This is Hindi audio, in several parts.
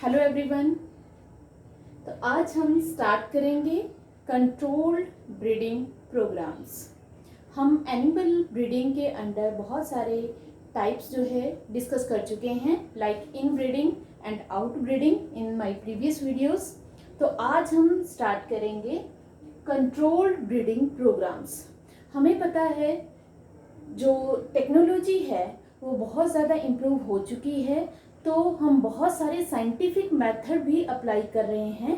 Hello everyone. तो आज हम स्टार्ट करेंगे कंट्रोल्ड ब्रीडिंग प्रोग्राम्स। हम एनिमल ब्रीडिंग के अंडर बहुत सारे टाइप्स जो है डिस्कस कर चुके हैं, like in breeding and out breeding in my previous videos. तो आज हम स्टार्ट करेंगे कंट्रोल्ड ब्रीडिंग प्रोग्राम्स। हमें पता है जो टेक्नोलॉजी है वो बहुत ज़्यादा इम्प्रूव हो चुकी है, तो हम बहुत सारे साइंटिफिक मेथड भी अप्लाई कर रहे हैं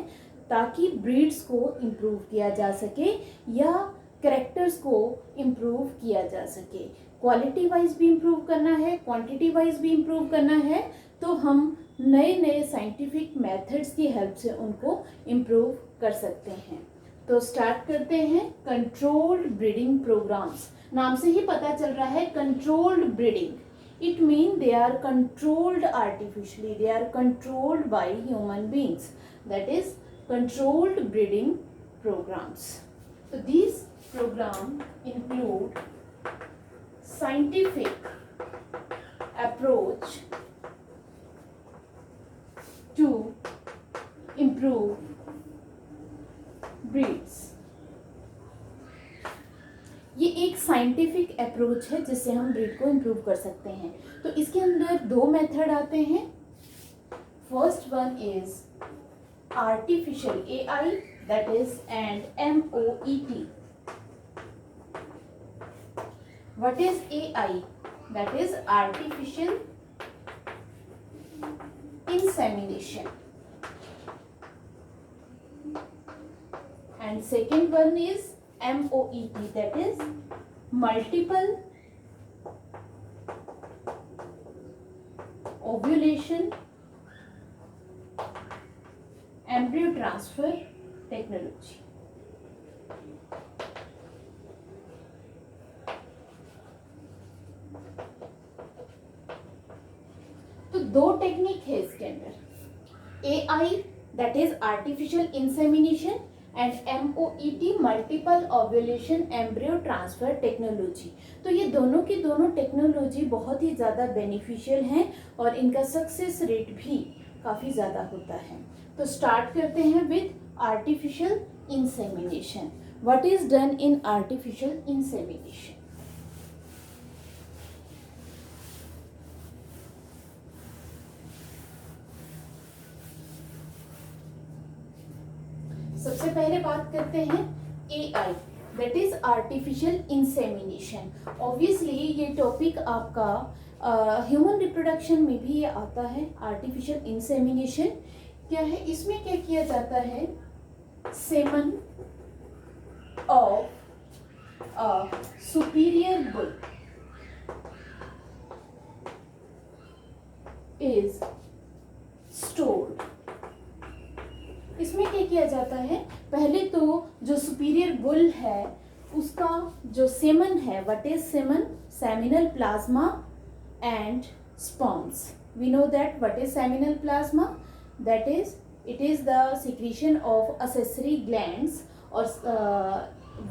ताकि ब्रीड्स को इम्प्रूव किया जा सके या कैरेक्टर्स को इम्प्रूव किया जा सके। क्वालिटी वाइज भी इम्प्रूव करना है, क्वांटिटी वाइज भी इम्प्रूव करना है, तो हम नए नए साइंटिफिक मेथड्स की हेल्प से उनको इम्प्रूव कर सकते हैं। तो स्टार्ट करते हैं कंट्रोल्ड ब्रीडिंग प्रोग्राम्स। नाम से ही पता चल रहा है controlled breeding, it means they are controlled artificially, they are controlled by human beings, that is controlled breeding programs. So these programs include scientific approach to improve breeds. ये एक साइंटिफिक अप्रोच है जिससे हम ब्रीड को इम्प्रूव कर सकते हैं। तो इसके अंदर दो मेथड आते हैं। First one is artificial AI, that is and MOET। What is AI? That is artificial insemination. And second one is MOET, that is multiple ovulation embryo transfer technology. तो दो टेक्निक है इसके अंदर, AI that is artificial insemination and MOET multiple ovulation embryo transfer technology. तो ये दोनों की दोनों टेक्नोलॉजी बहुत ही ज़्यादा बेनिफिशियल हैं और इनका सक्सेस रेट भी काफ़ी ज़्यादा होता है। तो स्टार्ट करते हैं with artificial insemination. What is done in artificial insemination? सबसे पहले बात करते हैं AI, that is artificial insemination. Obviously ये टॉपिक आपका ह्यूमन रिप्रोडक्शन में भी ये आता है। आर्टिफिशियल इंसेमिनेशन क्या है? इसमें क्या किया जाता है? Semen of a superior bull is stored. इसमें क्या किया जाता है? पहले तो जो सुपीरियर बुल है उसका जो सेमन है, what is semen? Seminal plasma and sperms. We know that what is seminal plasma, that is it is the secretion of accessory glands और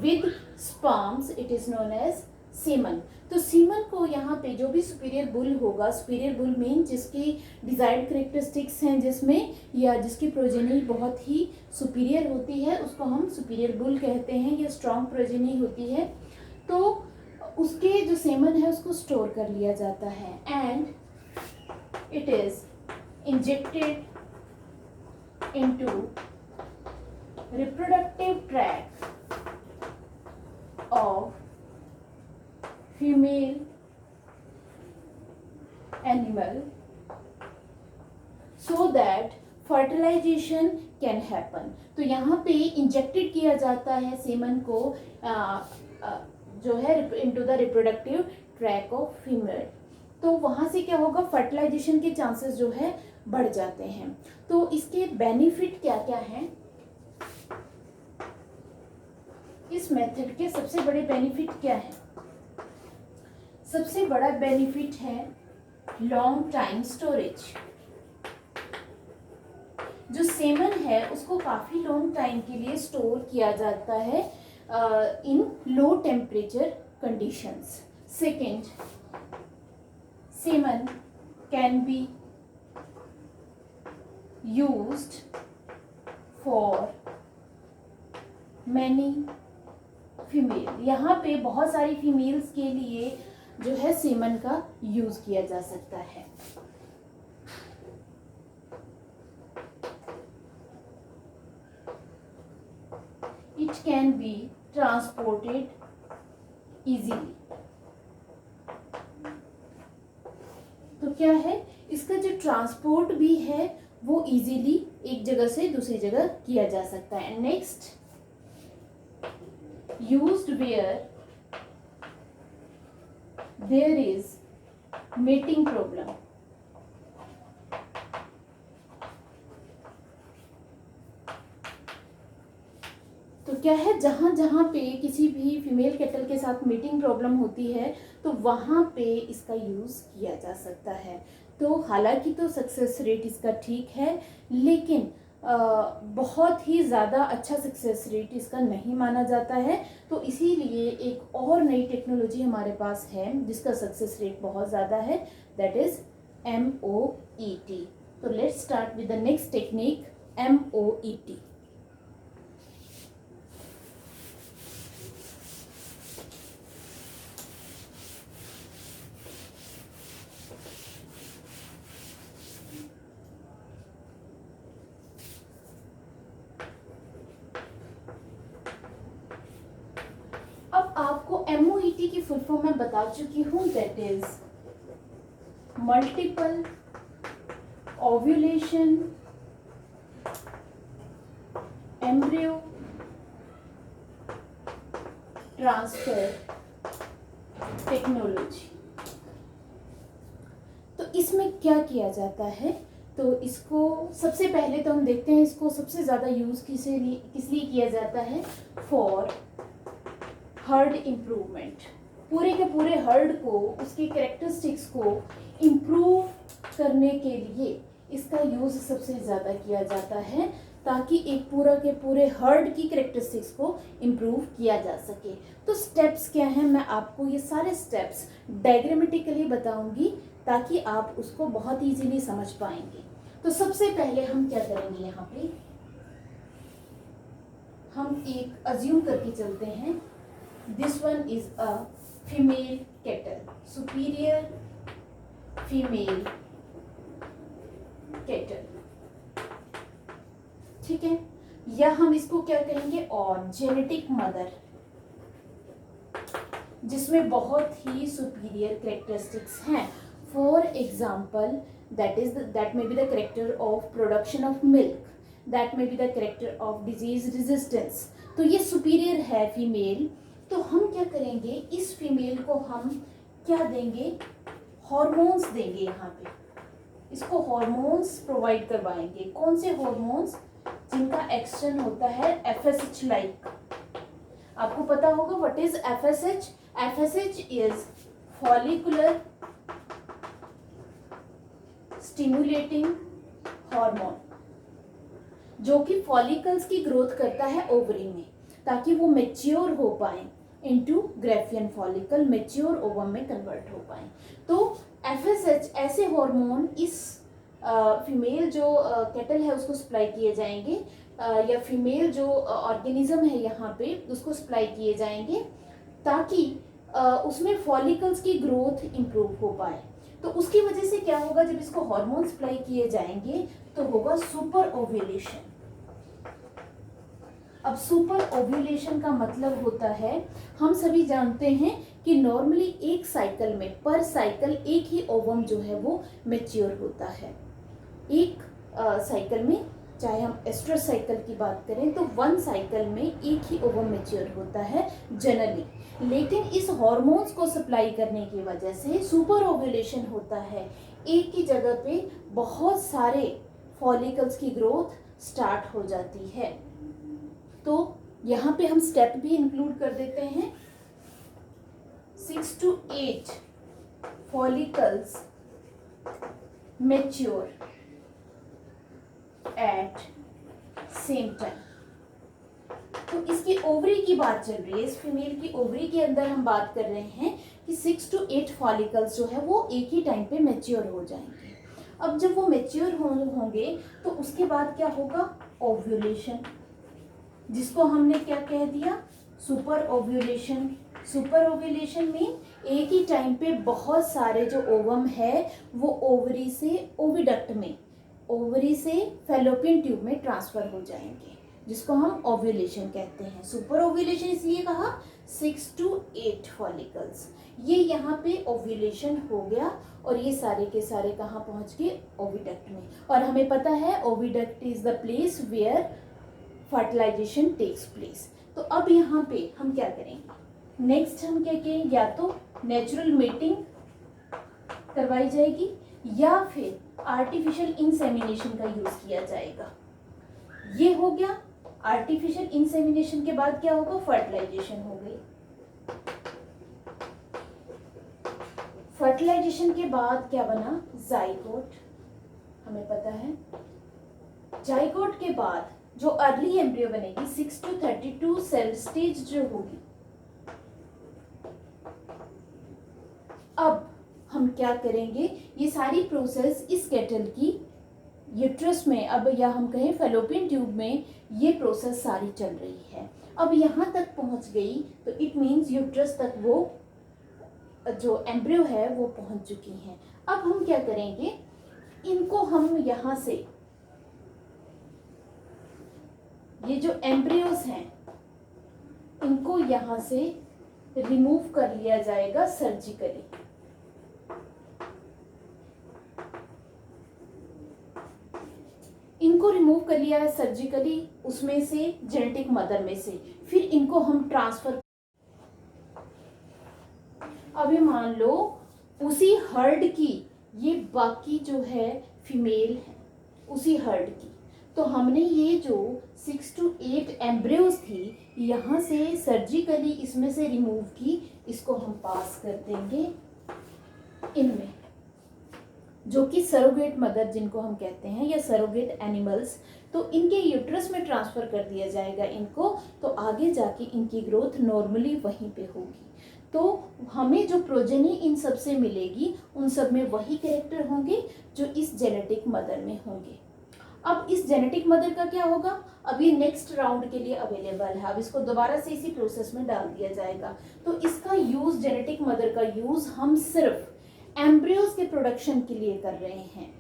with sperms it is known as semen. तो सीमन को यहाँ पे जो भी सुपीरियर बुल होगा, सुपीरियर बुल मीन जिसकी डिजायर्ड करेक्टरिस्टिक्स हैं, जिसमें या जिसकी प्रोजेनी बहुत ही सुपीरियर होती है, उसको हम सुपीरियर बुल कहते हैं, या स्ट्रॉन्ग प्रोजेनी होती है। तो उसके जो सेमन है उसको स्टोर कर लिया जाता है and it is injected into reproductive tract of female animal so that fertilization can happen। तो यहाँ पे इंजेक्टेड किया जाता है सेमन को जो है into the reproductive tract of female. तो वहाँ से क्या होगा? फर्टिलाइजेशन के चांसेस जो है बढ़ जाते हैं। तो इसके बेनिफिट क्या क्या हैं? इस मेथड के सबसे बड़े बेनिफिट क्या है? सबसे बड़ा बेनिफिट है लॉन्ग टाइम स्टोरेज। जो सेमन है उसको काफ़ी लॉन्ग टाइम के लिए स्टोर किया जाता है in low temperature conditions. Second, semen can be used for many female, यहाँ पे बहुत सारी फीमेल्स के लिए जो है सीमन का यूज किया जा सकता है। It can be transported easily. तो क्या है, इसका जो ट्रांसपोर्ट भी है वो इजीली एक जगह से दूसरी जगह किया जा सकता है। Next, used where there is mating problem। तो क्या है, जहां जहां पे किसी भी फीमेल कैटल के साथ मीटिंग प्रॉब्लम होती है तो वहां पे इसका यूज किया जा सकता है। तो हालांकि तो सक्सेस रेट इसका ठीक है, लेकिन बहुत ही ज़्यादा अच्छा सक्सेस रेट इसका नहीं माना जाता है। तो इसीलिए एक और नई टेक्नोलॉजी हमारे पास है जिसका सक्सेस रेट बहुत ज़्यादा है, दैट इज़ MOET। तो let's start with the next technique, MOET। आपको MOET की फुल फॉर्म मैं बता चुकी हूँ, that is multiple ovulation embryo transfer technology. तो इसमें क्या किया जाता है, तो इसको सबसे पहले तो हम देखते हैं इसको सबसे ज़्यादा यूज़ किस लिए किया जाता है, फॉर हर्ड इम्प्रूवमेंट। पूरे के पूरे हर्ड को, उसकी कैरेक्टरिस्टिक्स को इम्प्रूव करने के लिए इसका यूज़ सबसे ज़्यादा किया जाता है, ताकि एक पूरा के पूरे हर्ड की कैरेक्टरिस्टिक्स को इम्प्रूव किया जा सके। तो स्टेप्स क्या हैं, मैं आपको ये सारे स्टेप्स डायग्रामेटिकली बताऊंगी ताकि आप उसको बहुत ईजीली समझ पाएंगे। तो सबसे पहले हम क्या करेंगे, यहाँ पे हम एक अज्यूम करके चलते हैं, this one is a female cattle, superior female cattle, ठीक है। या हम इसको क्या कहेंगे, और जेनेटिक मदर, जिसमें बहुत ही सुपीरियर कैरेक्टरिस्टिक्स हैं। For example, that may be the character of production of milk, that may be the character of disease resistance। तो ये सुपीरियर है फीमेल। तो हम क्या करेंगे, इस फीमेल को हम क्या देंगे, हॉर्मोन्स देंगे। यहाँ पे इसको हॉर्मोन्स प्रोवाइड करवाएंगे। कौन से हॉर्मोन्स, जिनका एक्शन होता है FSH लाइक। आपको पता होगा what is FSH। FSH is follicular stimulating hormone, जो कि फॉलिकल्स की ग्रोथ करता है ओवरी में, ताकि वो मेच्योर हो पाए into Graafian follicle, mature ovum में कन्वर्ट हो पाए। तो FSH ऐसे हार्मोन इस फीमेल जो कैटल है उसको सप्लाई किए जाएंगे, या फीमेल जो ऑर्गेनिज्म है यहाँ पे उसको सप्लाई किए जाएंगे, ताकि उसमें फॉलिकल्स की ग्रोथ इम्प्रूव हो पाए। तो उसकी वजह से क्या होगा, जब इसको हार्मोन सप्लाई किए जाएंगे तो होगा सुपर ओव्यूलेशन। अब सुपर ओव्यूलेशन का मतलब होता है, हम सभी जानते हैं कि नॉर्मली एक साइकिल में, पर साइकिल एक ही ओवम जो है वो मैच्योर होता है। एक साइकिल में, चाहे हम एस्ट्रस साइकिल की बात करें तो वन साइकिल में एक ही ओवम मैच्योर होता है जनरली। लेकिन इस हार्मोन्स को सप्लाई करने की वजह से सुपर ओव्यूलेशन होता है, एक ही जगह पे बहुत सारे फॉलिकल्स की ग्रोथ स्टार्ट हो जाती है। तो यहाँ पे हम स्टेप भी इंक्लूड कर देते हैं, 6 to 8 follicles mature at same time। तो इसकी ओवरी की बात चल रही है, इस फीमेल की ओवरी के अंदर हम बात कर रहे हैं कि 6 to 8 फॉलिकल्स जो है वो एक ही टाइम पे मैच्योर हो जाएंगे। अब जब वो मेच्योर होंगे तो उसके बाद क्या होगा, ओव्यूलेशन, जिसको हमने क्या कह दिया, सुपर ओव्यूलेशन। सुपर ओव्यूलेशन में एक ही टाइम पे बहुत सारे जो ओवम है वो ओवरी से ओविडक्ट में, ओवरी से फैलोपियन ट्यूब में ट्रांसफर हो जाएंगे, जिसको हम ओव्यूलेशन कहते हैं। सुपर ओव्यूलेशन इसलिए कहा 6 to 8 फॉलिकल्स, ये यहाँ पे ओव्यूलेशन हो गया और ये सारे के सारे कहाँ पहुँच गए, ओविडक्ट में। और हमें पता है oviduct is the place where fertilization takes place. तो अब यहाँ पे हम क्या करेंगे, नेक्स्ट हम क्या कहें, या तो नेचुरल मेटिंग करवाई जाएगी या फिर आर्टिफिशियल इंसेमिनेशन का यूज किया जाएगा। ये हो गया आर्टिफिशियल इंसेमिनेशन के बाद क्या होगा, फर्टिलाइजेशन हो गई। फर्टिलाइजेशन के बाद क्या बना, जाइगोट, हमें पता है। जाइगोट के बाद जो अर्ली एम्ब्रियो बनेगी 6 to 32 सेल स्टेज जो होगी। अब हम क्या करेंगे, ये सारी प्रोसेस इस केटल की यूट्रस में, अब या हम कहें फैलोपियन ट्यूब में ये प्रोसेस सारी चल रही है। अब यहाँ तक पहुँच गई तो इट मीन्स यूट्रस तक वो जो एम्ब्रियो है वो पहुँच चुकी हैं। अब हम क्या करेंगे, इनको हम यहाँ से, ये जो एम्ब्रियोज हैं इनको यहाँ से रिमूव कर लिया जाएगा सर्जिकली। इनको रिमूव कर लिया है सर्जिकली, उसमें से जेनेटिक मदर में से, फिर इनको हम ट्रांसफर। अभी मान लो उसी हर्ड की ये बाकी जो है फीमेल है, उसी हर्ड की, तो हमने ये जो 6 to 8 एम्ब्रियोज थी यहाँ से सर्जिकली इसमें से रिमूव की, इसको हम पास कर देंगे इनमें, जो कि सरोगेट मदर जिनको हम कहते हैं या सरोगेट एनिमल्स, तो इनके यूट्रस में ट्रांसफ़र कर दिया जाएगा इनको, तो आगे जाके इनकी ग्रोथ नॉर्मली वहीं पे होगी। तो हमें जो प्रोजेनी इन सब से मिलेगी उन सब में वही कैरेक्टर होंगे जो इस जेनेटिक मदर में होंगे। अब इस जेनेटिक मदर का क्या होगा, अब ये नेक्स्ट राउंड के लिए अवेलेबल है, अब इसको दोबारा से इसी प्रोसेस में डाल दिया जाएगा। तो इसका यूज़, जेनेटिक मदर का यूज़ हम सिर्फ एम्ब्रियोज के प्रोडक्शन के लिए कर रहे हैं,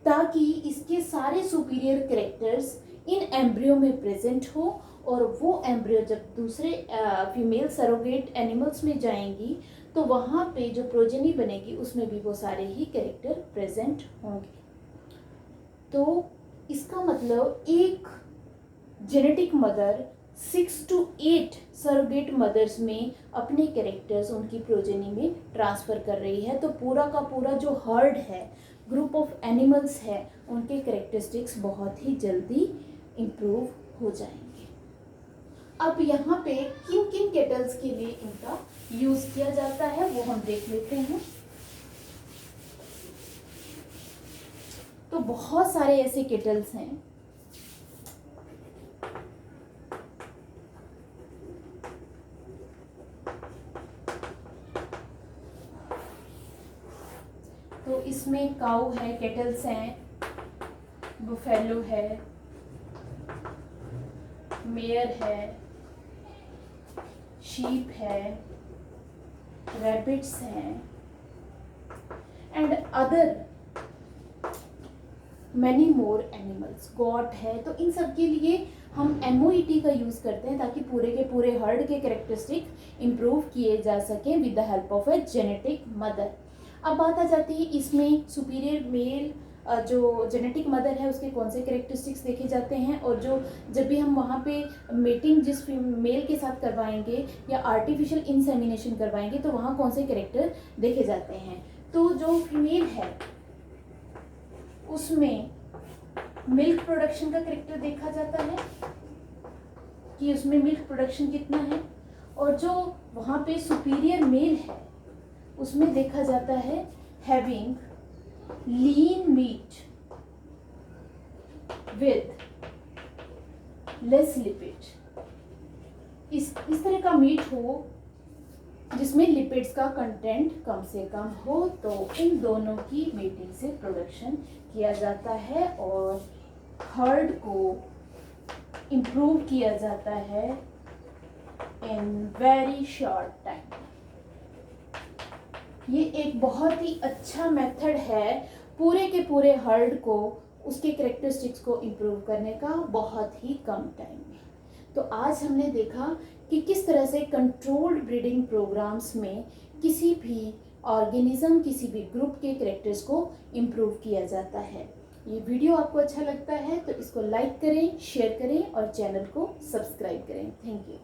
ताकि इसके सारे सुपीरियर कैरेक्टर्स इन एम्ब्रियो में प्रेजेंट हो और वो एम्ब्रियो जब दूसरे फीमेल सरोगेट एनिमल्स में जाएंगी तो वहाँ पे जो प्रोजेनी बनेगी उसमें भी वो सारे ही कैरेक्टर प्रेजेंट होंगे। तो इसका मतलब एक genetic mother 6 to 8 surrogate mothers में अपने कैरेक्टर्स उनकी प्रोजेनी में ट्रांसफ़र कर रही है। तो पूरा का पूरा जो हर्ड है, ग्रुप ऑफ एनिमल्स है, उनके कैरेक्टरिस्टिक्स बहुत ही जल्दी इम्प्रूव हो जाएंगे। अब यहाँ पे किन किन केटल्स के लिए इनका यूज़ किया जाता है वो हम देख लेते हैं। तो बहुत सारे ऐसे केटल्स हैं तो इसमें काऊ है, केटल्स हैं, बुफेलो है, मेयर है, शीप है, रैबिट्स हैं and other many more animals, got है। तो इन सब के लिए हम MOET का यूज़ करते हैं ताकि पूरे के पूरे हर्ड के कैरेक्टरिस्टिक इम्प्रूव किए जा सकें with the help of a genetic mother. अब बात आ जाती है इसमें सुपीरियर मेल जो जेनेटिक मदर है उसके कौन से कैरेक्टरिस्टिक्स देखे जाते हैं, और जो जब भी हम वहाँ पे मेटिंग जिस मेल के साथ करवाएंगे या आर्टिफिशियल इंसेमिनेशन करवाएंगे तो वहाँ कौन से कैरेक्टर देखे जाते हैं। तो जो फीमेल है उसमें मिल्क प्रोडक्शन का कैरेक्टर देखा जाता है कि उसमें मिल्क प्रोडक्शन कितना है, और जो वहाँ पे सुपीरियर मेल है उसमें देखा जाता है having lean meat with less lipid. इस तरह का मीट हो जिसमें लिपिड्स का कंटेंट कम से कम हो, तो इन दोनों की मीटिंग से प्रोडक्शन किया जाता है और हर्ड को इम्प्रूव किया जाता है इन वेरी शॉर्ट टाइम। ये एक बहुत ही अच्छा मेथड है पूरे के पूरे हर्ड को, उसके कैरेक्टरिस्टिक्स को इम्प्रूव करने का बहुत ही कम टाइम में। तो आज हमने देखा कि किस तरह से कंट्रोल्ड ब्रीडिंग प्रोग्राम्स में किसी भी ऑर्गेनिज्म, किसी भी ग्रुप के कैरेक्टर्स को इम्प्रूव किया जाता है। ये वीडियो आपको अच्छा लगता है तो इसको लाइक करें, शेयर करें और चैनल को सब्सक्राइब करें। Thank you.